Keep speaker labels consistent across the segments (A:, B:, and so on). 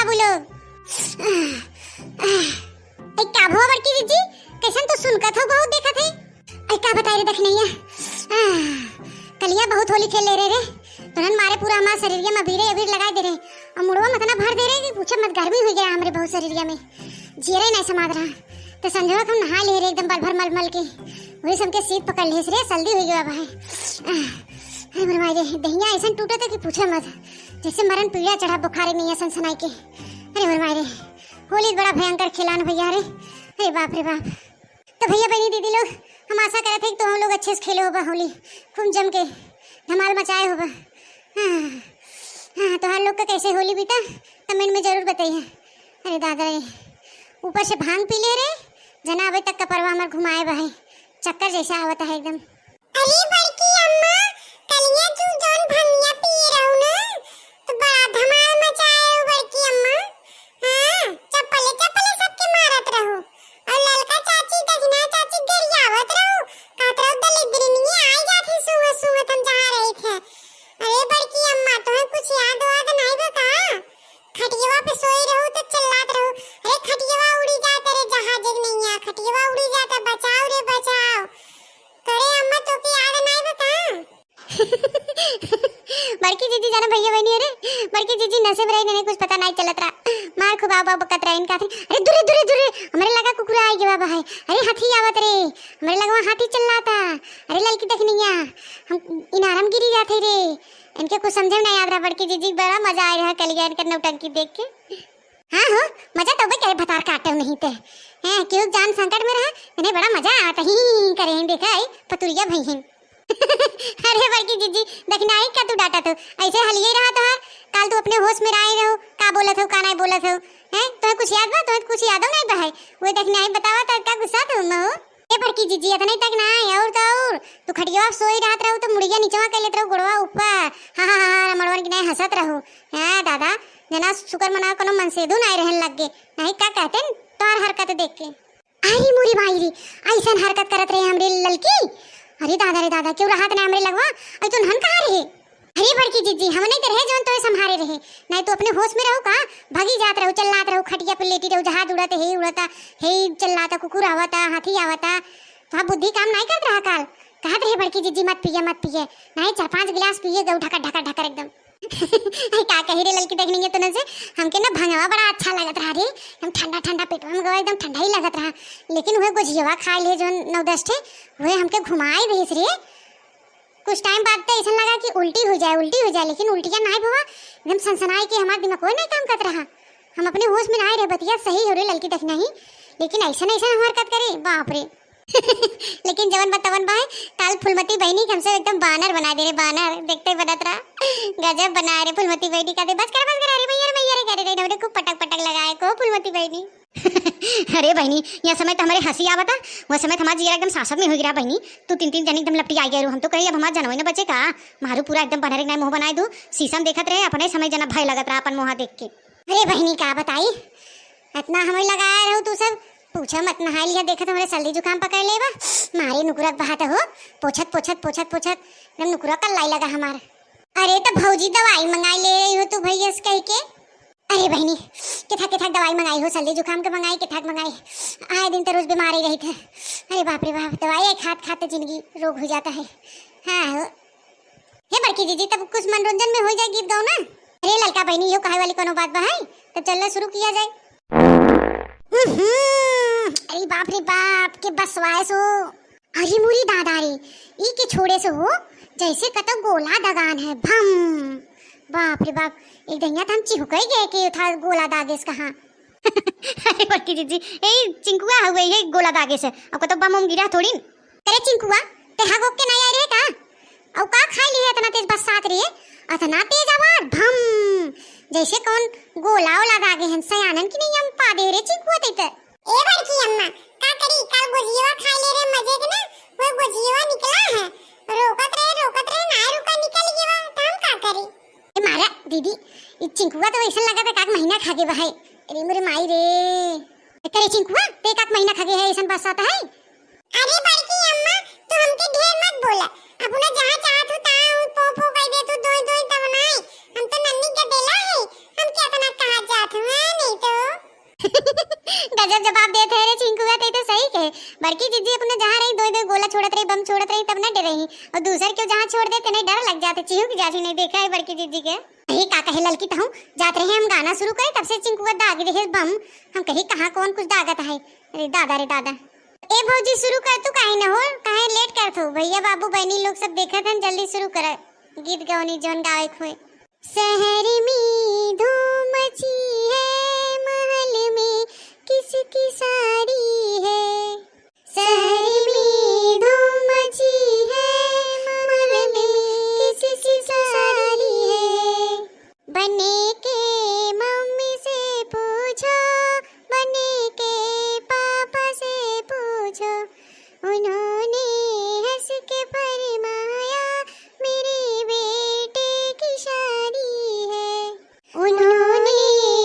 A: बाबू लोग। आई का भो बड़की दीदी कैसन तो सुनकत हो बहुत देखत है। आई का बताई रे देखनैया कलिया बहुत होली खेल ले रे तुरंत मारे पूरा हमारे शरीर में अबीरे अबीर लगा दे रे और मुड़वा में इतना भर दे रे कि पूछे मत गर्मी हो गया हमरे बहुत शरीर में जीरे नहीं समाद रहा तो संजोग हम नहा ले रे एकदम भर मल मल के वही सबके सीट पकड़ ले रे जल्दी हो गया भाई। अरे मेरे भाई दहिया ऐसा टूटा था कि पूछे मत जैसे मरण पीड़ा चढ़ा बुखार में ऐसा सनाई के। अरे मेरे भाई होली बड़ा भयंकर खिलान भैया रे। अरे बाप रे बाप। तो भैया बहनी दीदी लोग हम आशा करे थे कि तो हम लोग अच्छे से खेले होगा होली खूब जम के धमाल मचाए होगा। हाँ तो हर लोग का कैसे होली बीता कमेंट में जरूर बताइए। अरे दादा रे ऊपर से भांग पी ले रे जना अभी तक का परवा हमार घुमाए भाई चक्कर जैसा आवता है एकदम।
B: अरे बड़की अम्मा कलिया तू जौन भंगिया पी रहू ना तो बड़ा धमाल मचाए हो बड़की अम्मा। हां चप्पले चप्पले सबके मारत रहो और ललका चाची दहिना चाची गरियावत रहो कातरा दलिद्रनी आई जाती सुबह सुबह हम जहां रहे थे। अरे बड़की अम्मा तुम्हें कुछ याद नहीं बता खटियावा पे सोई रहो तो चिल्लात रहो अरे खटियावा उड़ी जाता रे जहाज नहीं आ खटियावा उड़ी जाता बचाओ रे बचाओ करे अम्मा तो की याद नहीं बता।
A: बड़की जीजी जाना भैया बहनी अरे बड़की जीजी नशे में रही नहीं कुछ पता नहीं चलत रहा मार खूब बाबा बकत रहा इनका थे। अरे दूरे दूरे दूरे हमारे लगा कुकुरा आई गया बाबा है। अरे हाथी आवत रे हमारे लगा हाथी चिल्लाता। अरे ललकी देखनिया हम इनारम गिरी जाते रे इनके कुछ समझे नहीं याद रहा। बड़की जीजी बड़ा मजा आ रहा कल गया इनका नौटंकी देख के। हाँ हो मजा तो भाई भतार काटो नहीं थे हैं क्यों जान संकट में रहा इन्हें बड़ा मजा आता ही करे देखा है पतुरिया भई। अरे बड़की जीजी देखना है क्या तू डाटा तो ऐसे हलिए रहा तो काल तू अपने होश में रहे रहो का बोलत हो का नहीं बोलत हो हैं तो कुछ याद बा तो कुछ याद नहीं बा है वो देखना है बतावा तो क्या गुस्सा तो मैं ए बड़की जीजी इतना तक ना और तो और तू खटिया सोई रात रहो तो मुड़िया नीचवा कर लेत रहो गोड़वा ऊपर। हां हां हां मड़वन की नहीं हंसत रहो हैं दादा जना शुक्र मना कोनो मन से दू नहीं रहन लग गे नहीं का कहते तोर हरकत देख के। अरे मुरी भाई रे ऐसा हरकत करत रहे हमरे ललकी। अरे दादा क्यों राहत ना हमरे लगवा अरे तू हन कहां रहे। अरे बड़की जीजी हम नहीं रहे जोन तो संभारे रहे नहीं तो अपने होश में रहो का भागी जात रहो चलनात रहो खटिया पे लेटी रहो जहाज उड़ाते हे उड़ाता हे चलनाता कुकुर आवता हाथी आवता तो बुद्धि काम नहीं करत रहा काल कहत रहे बड़की जीजी मत पिए नहीं 4-5 गिलास पिए गौ ढका ढका ढका एकदम। का कही रे ललकी देखनी है तने से हमके ना भंगवा बड़ा अच्छा लगत रहा रे हम ठंडा ठंडा पेट में गवा एकदम ठंडा ही लगत रहा लेकिन वह गुजियावा खा ले जो 9-10 थे वह हमके घुमाई देस रे कुछ टाइम बाद तो ऐसा लगा कि उल्टी हो जाए लेकिन उल्टियां नहीं हुआ एकदम सनसनाई के हमारा दिमाग कोई नहीं काम करता रहा हम अपने होश में नहीं रहे बतिया सही हो रे ललकी देखना ही लेकिन ऐसा हरकत करे बाप रे। लेकिन जवन बतावन भाई काल फुलमती बहनी हमसे एकदम बानर बना दे रे बानर देखते बनत रहा गजब बना रे फुलमती बहनी का दे बस कर रे भैया रे करे रे हमने खूब पटक लगाए को फुलमती बहनी। अरे बहनी यह समय तो हमारे हंसी आवता वो समय हमारा जीरा एकदम सासत में हो गिरा बहनी तू 3 जन एकदम लपटी आ गया हम तो कही अब हमारा जनवई न बचे का मारू पूरा एकदम बनरे नहीं मुंह बनाए दू शीशम देखत रहे अपने समय जना भय लगत रहा अपन मुंह देख के। अरे बहनी का बताई इतना हमें लगाया रहो तू सब पूछा मत नहा लिया देखा हमारे सर्दी जुकाम पकड़ लेवा मारे नुकुरक बहाता हो पोछत एकदम नुकुरा का लाई लगा हमारा। अरे तो भौजी दवाई मंगाई ले रही हो तू भैया कह के। अरे बहनी किथक दवाई मंगाई हो सर्दी जुकाम के मंगाई किथक मंगाई आए दिन तो रोज बीमार ही रही थे। अरे बाप रे बाप दवाई खाते जिंदगी रोग हो जाता है। हाँ हे बड़की जीजी तब कुछ मनोरंजन में हो जाए गीत गाओ ना। अरे ललका बहनी यो कहे वाली कोनो बात बा है तो चलना शुरू किया जाए। अरे बाप रे बाप के बसवाए सो अरे मुरी दादा रे ई के छोड़े से हो जैसे कतो गोला दगान है भम बाप रे बाप एक दहिया तो हम चिहुक ही गए कि था गोला दागेस कहाँ। अरे बड़की जीजी ए चिंकुआ हुए ये गोला दागे से अब तो बम गिरा थोड़ी करे चिंकुआ ते हा गोक के नहीं आ रहे का औ का खाई लिए इतना तेज बरसात रे इतना तेज आवाज भम जैसे कौन गोला ओला दागे हैं सयानन की नहीं हम पा दे रे चिंकुआ ते
B: ए बड़की अम्मा का करी कल गुजिया खा ले रे मजे के ना वो गुजिया निकला है रोकत रहे ना रुका निकल गया तो हम का करी।
A: ए मारा दीदी ई चिंकुआ तो ऐसा लगा था काक महीना खागे बा है। अरे मेरे माई रे करे चिंकुआ ते काक महीना खागे है ऐसा बस आता है।
B: अरे बड़की अम्मा तू हमके ढेर मत बोला अपना जहां चाहत हो ता पो कह दे तू दोई तब नहीं हम तो नन्नी के देला है हम क्या तना कहा जात हूं।
A: गजब जवाब देते हैं रे चिंकुआ, ते तो सही कहे। बड़की जीजी अपने जहाँ रही दो दो गोला छोड़त रही, बम छोड़त रही, तब न डर रही, और दूसर क्यों जहाँ छोड़ देते नहीं डर लग जाते, चिहुक जाती। नहीं देखा है बड़की जीजी के। यही का कहे ललकी कहूँ जात रहे हम गाना शुरू करे, तब से चिंकुआ दाग रहे बम। हम कही कहाँ कौन कुछ दागत है। अरे दादा रे दादा। ए भौजी शुरू कर तू, काहे न हो, काहे लेट कर तू। भैया बाबू बहनी लोग सब देखत हन, जल्दी शुरू कर गीत गौनी जोन गावे खोए। शहर में धूम मची है, महल में किसकी साड़ी है। शहर में धूम मची है, महल में किसकी साड़ी है। बने के मम्मी से पूछो, बने के पापा से पूछो, उन्होंने हंस के फरमाया मेरे बेटे की शादी है। उन्होंने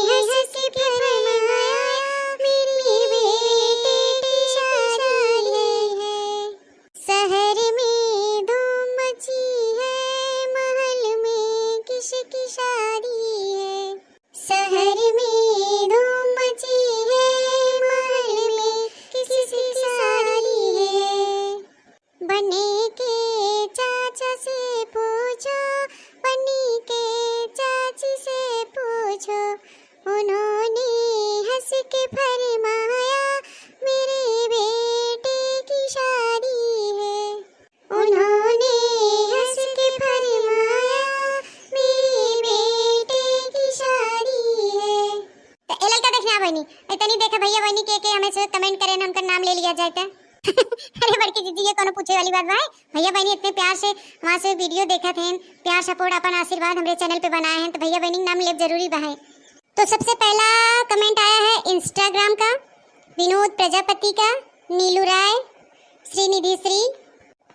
A: हंस के फरमाया मेरे बेटे की शादी है। शहर में धूम मची है, महल में किसकी शादी है। शहर में धूम मची है, महल में किसकी शादी है। बने के चाचा से पूछो, बने के चाची से पूछो, उन्होंने हंस के फरमाया मेरे बेटे की शादी है। उन्होंने हंस के फरमाया मेरे बेटे की शादी है। तो एलल का देखना बनी इतनी देखे भैया बहनी के हमें से कमेंट करें, उनका नाम ले लिया जाए तो। अरे बड़की दीदी ये कौन पूछे वाली बात भाई। भैया बहनी इतने प्यार से वहाँ से वीडियो देखा थे, प्यार सपोर्ट अपन आशीर्वाद हमारे चैनल पे बनाए हैं, तो भैया बहनी नाम ले जरूरी बा है। तो सबसे पहला कमेंट आया है इंस्टाग्राम का, विनोद प्रजापति का, नीलू राय, श्रीनिधि श्री,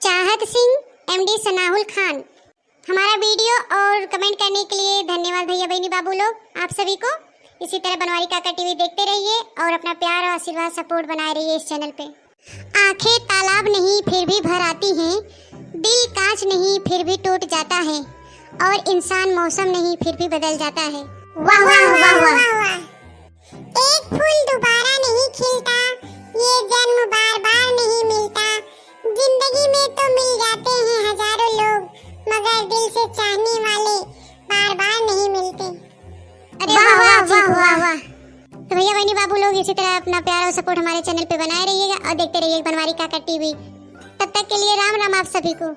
A: चाहत सिंह, एमडी सनाहुल खान। हमारा वीडियो और कमेंट करने के लिए धन्यवाद भैया बहनी बाबू लोग, आप सभी को। इसी तरह बनवारी काका टीवी देखते रहिए और अपना प्यार और आशीर्वाद सपोर्ट बनाए रहिए इस चैनल पे। आंखें तालाब नहीं फिर भी भर आती हैं, दिल कांच नहीं फिर भी टूट जाता है, और इंसान मौसम नहीं फिर भी बदल जाता है। वाह वाह वाह वाह।
B: एक फूल दोबारा नहीं खिलता, ये जन्म बार बार नहीं मिलता। जिंदगी में तो मिल जाते हैं हजारों लोग, मगर दिल से चाहने वाले बार बार नहीं मिलते।
A: अरे वाह वाह वाह वाह वाह। तो भैया बहनी बाबू लोग इसी तरह अपना प्यार और सपोर्ट हमारे चैनल पे बनाए रहिएगा और देखते रहिए बनवारी काका टीवी। तब तक के लिए राम राम आप सभी को।